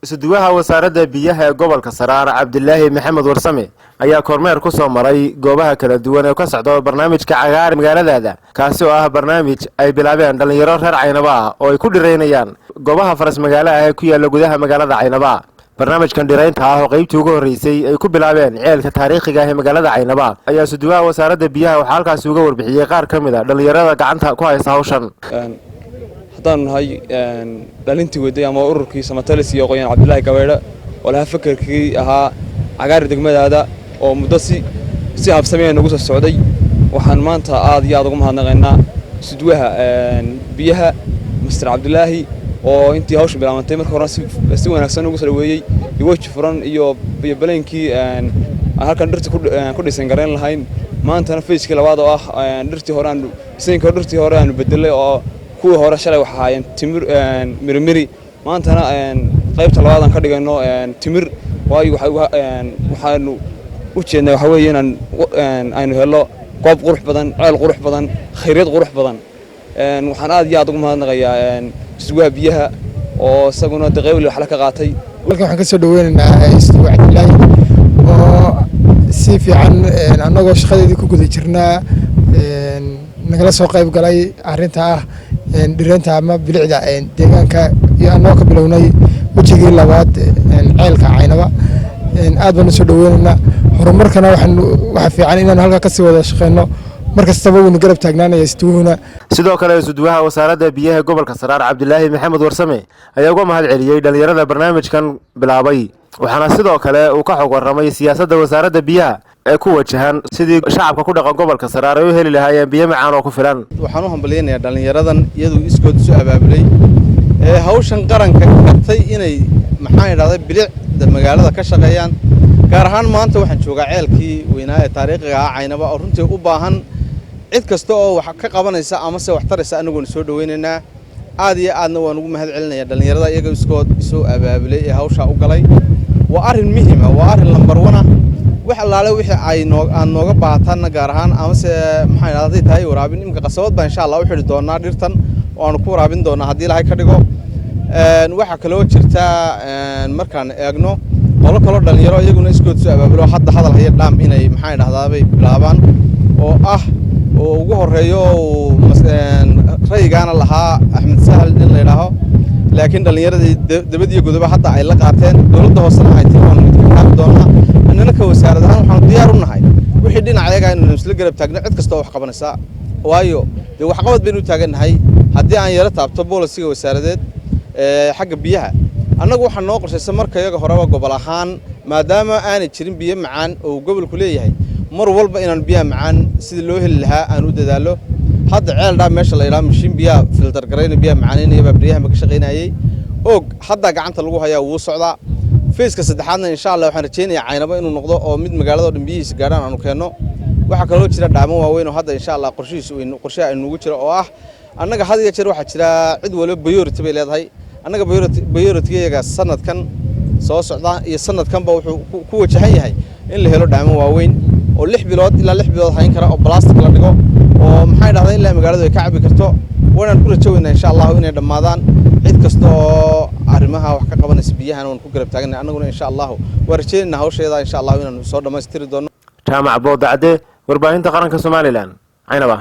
isuduwaha wasaaradda biyaha ee gobolka Saraar Cabdillaahi Maxamed Warsame ayaa kormeer ku soo maray goobaha kala duwan ee ka socda barnaamijka cagaar magaalada kaasi oo ah barnaamij ay bilaabeen dhalinyaro reer Caynaba oo ay ku dhireynayaan goobaha faras magaalaha ee ku yaala gudaha magaalada Caynaba. barnaamijkan dhireynta ah oo qaybtii ugu horeysay ay ku bilaabeen ceelka taariikhiga ah ee magaalada Caynaba ayaa isuduwaha wasaaradda biyaha waxa halkaas uga warbixiyay qaar kamid ah dhalinyarada gacanta ku haysta hawshan. haddaan nahay dhalintii waday ama ururkii Samatalis iyo qoyan Cabdillaahi Gaweedha oo laha fakarkii ahaa cagaar degmadaada oo muddo si habsameen ugu soo socday waxaan maanta aad iyo aad ugu mahadnaqaynaa isuduwaha biyaha Mr. Cabdillaahi oo intii hawshan bilaabantay markii hore si wanaagsan ugu soo dhaweeyay waji furan iyo baleenkii halkan dhirta ku dhisan gareyn lahayn maantana feeskii labaad oo ah dhirtii hore aan bedelay oo kuwa hore shalay waxa ahaayeen timir mirmiri maantana qaybta labaad aan ka dhigayno timir waayo waxaanu u jeednaa waxa weeye inaan aynu helo goob qurux badan ceel qurux badan khayraad qurux badan waxaan aad iyo aad ugu mahadnaqayaa isuduwaha biyaha oo isaguna daqayli wax la ka qaatay halkan waxaan ka soo dhaweynaynaa isuduwaha Cabdillaahi oo si fiican anagoo shaqadeedii ku guda jirnaa nagala soo qayb galay arrinta ah dhireynta ama bilicda deegaanka iyo anoo ka bilownay wajigii labaad ceelka Caynaba aad baan soo dhaweynaynaa horumarkana waxa fiican inaan halka ka sii wada shaqeyno markastaba uu garab taagnaanaya isuduwaha. sidoo kale isuduwaha wasaaradda biyaha gobolka Saraar Cabdillaahi Maxamed Warsame ayaa uga mahad celiyay dhalinyarada barnaamijkan bilaabay waxaana sidoo kale uu ka xog waramay siyaasadda wasaaradda biyaha ee ku wajahan sidii shacabka ku dhaqan gobolka Saraar ay u heli lahaayeen biyo macaan oo ku filan. waxaan u hambalyeeynaa dhalinyaradan iyadoo iskood soo abaabulay hawshan qaranka qabtay inay maxaan yiraahdaa bilicda magaalada ka shaqeeyaan gaar ahaan maanta waxaan joogaa ceelkii weynaa ee taariikhiga ah Caynaba oo runtii u baahan cid kasta oo wax ka qabanaysa ama se wax taraysa anagu soo dhaweynaynaa aad iyo aadna waan ugu mahad celinayaa dhalinyarada iyaga iskood soo abaabulay ee hawsha u galay waa arrin muhiim ah waa arrin lambar 1 wax allaale wixii ay nooga baahan gaar ahaan ama se maxay raadayay tahay waraabin imka qasabad baa insha Allah u xiri doonaa dhirtan oo aan ku waraabin doonaa hadii Ilaahay ka dhigo waxa kale oo jirta markaan eegno qolo kale dhalinyaro iyaguna iskood soo abaabulo hadda hadal haya dhaam inay maxay dhahdaabay bilaabaan oo ah oo ugu horeeyo raygaana lahaa Axmed Sahal in la yiraahdo laakiin dhalinyaradii dabadiyo godoba hadda ay la qaateen dawladda hoosena ay tiraan mid ka doona annana ka wasaaradda waxaan diyaar u nahay wixii dhinacayaga inuu isla garab taagno cid kasta oo wax qabanaysa waayo wax qabad baynu taaganahay haddii aan yara taabto boolisiga wasaaradeed xagga biyaha annagu waxaan noo qorshaysan marka iyaga horeba gobol ahaan maadaama aanay jirin biyo macaan oo gobolku leeyahay mar walba inaan biyo macaan sida loo heli lahaa aan u dadaalo hadda ceel dhaa meesha la yiraahdo mashiin biyo filter gareyn biyo macaan iyo babriyaha ma ka shaqeynayay oo hadda gacanta lagu hayaa wuu socdaa feeska saddexaadna insha Allah waxaan rajeynayaa Caynaba inuu noqdo oo mid magaalada dhanbiyihiisa gaaraan aanu keeno waxa kale oo jira dhaamo waaweyn oo hadda insha Allah qorshe ay nugu jiro oo ah annaga had iyo jeer waxa jira cid waliba priority bay leedahay annaga priority-ga sanadkan soo socda iyo sanadkanba wuxuu ku wajahan yahay in la helo dhaamo waaweyn oo 6 bilood ilaa 6 bilood hayn kara oo plastic la dhigo oo maxay dhahdaa ilaa magaaladu ay ka cabi karto waan ku rajooynaa insha Allah inay dhamaadaan cid kasta oo arrimaha wax ka qabanaysa biyaha aan ku garab taagnahay annaguna insha Allah waan rajeynaynaa hawsheeda insha Allah inaan soo dhamaystiri doono. Jaamac Boodacde warbaahinta qaranka Soomaaliland Caynaba.